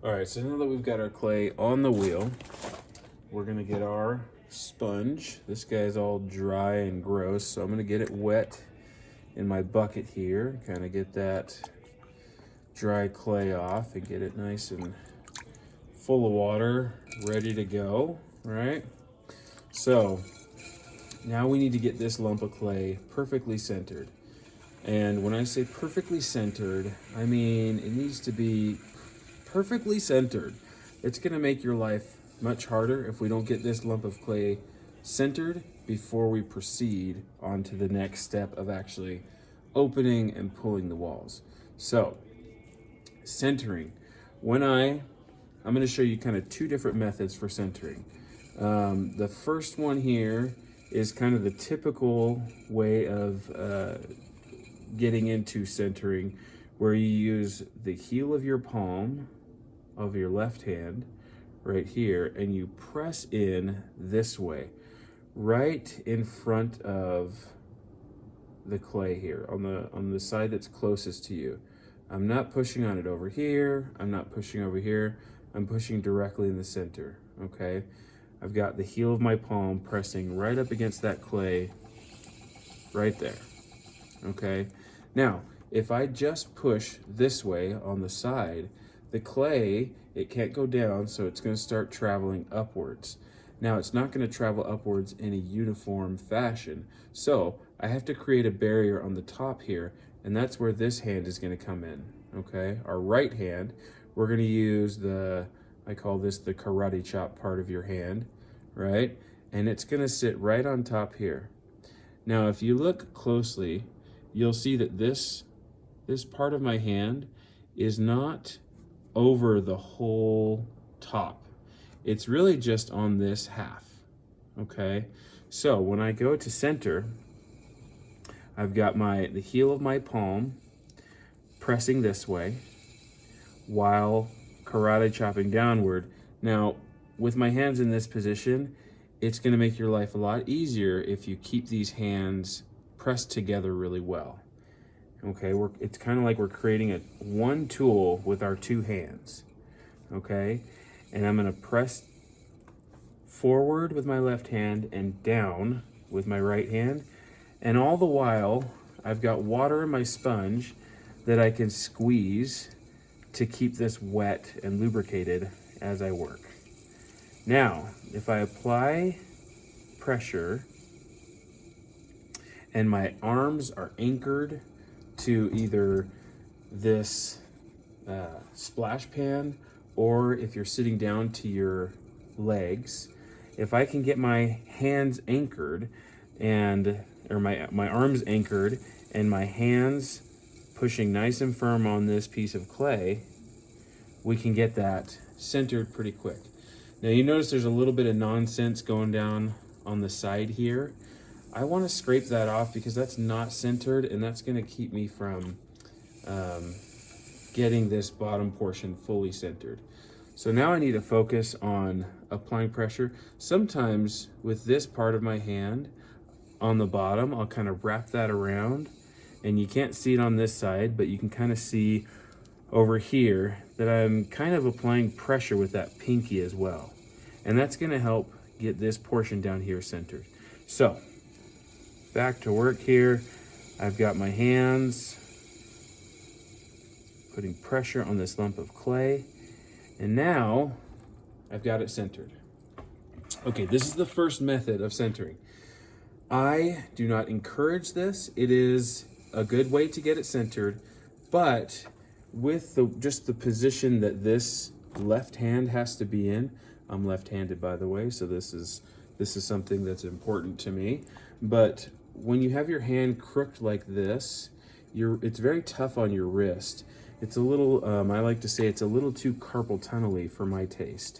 All right, so now that we've got our clay on the wheel, we're gonna get our sponge. This guy's all dry and gross, so I'm gonna get it wet in my bucket here, kind of get that dry clay off and get it nice and full of water, ready to go, right? So now we need to get this lump of clay perfectly centered. And when I say perfectly centered, I mean it needs to be perfectly centered. It's going to make your life much harder if we don't get this lump of clay centered before we proceed on to the next step of actually opening and pulling the walls. So, centering. I'm going to show you kind of two different methods for centering. The first one here is kind of the typical way of getting into centering, where you use the heel of your palm of your left hand right here and you press in this way right in front of the clay here on the side that's closest to you. I'm not pushing on it over here, I'm not pushing over here, I'm pushing directly in the center. Okay, I've got the heel of my palm pressing right up against that clay right there. Okay, now if I just push this way on the side, the clay, it can't go down, so it's going to start traveling upwards. Now it's not going to travel upwards in a uniform fashion, so I have to create a barrier on the top here, and that's where this hand is going to come in. Okay, our right hand, we're going to use I call this the karate chop part of your hand, right? And it's going to sit right on top here. Now if you look closely, you'll see that this part of my hand is not over the whole top. It's really just on this half, okay? So when I go to center, I've got the heel of my palm pressing this way while karate chopping downward. Now, with my hands in this position, it's gonna make your life a lot easier if you keep these hands pressed together really well. Okay, it's kind of like we're creating one tool with our two hands. Okay, and I'm going to press forward with my left hand and down with my right hand. And all the while, I've got water in my sponge that I can squeeze to keep this wet and lubricated as I work. Now, if I apply pressure and my arms are anchored to either this splash pan, or if you're sitting down to your legs, if I can get my hands anchored or my arms anchored and my hands pushing nice and firm on this piece of clay, we can get that centered pretty quick. Now you notice there's a little bit of nonsense going down on the side here. I want to scrape that off because that's not centered, and that's going to keep me from getting this bottom portion fully centered. So now I need to focus on applying pressure. Sometimes with this part of my hand on the bottom, I'll kind of wrap that around, and you can't see it on this side, but you can kind of see over here that I'm kind of applying pressure with that pinky as well. And that's going to help get this portion down here centered. So back to work here. I've got my hands putting pressure on this lump of clay, and now I've got it centered. Okay, this is the first method of centering. I do not encourage this. It is a good way to get it centered, but with just the position that this left hand has to be in, I'm left-handed by the way, so this is something that's important to me. But when you have your hand crooked like this, it's very tough on your wrist. It's a little, I like to say it's a little too carpal tunnel-y for my taste.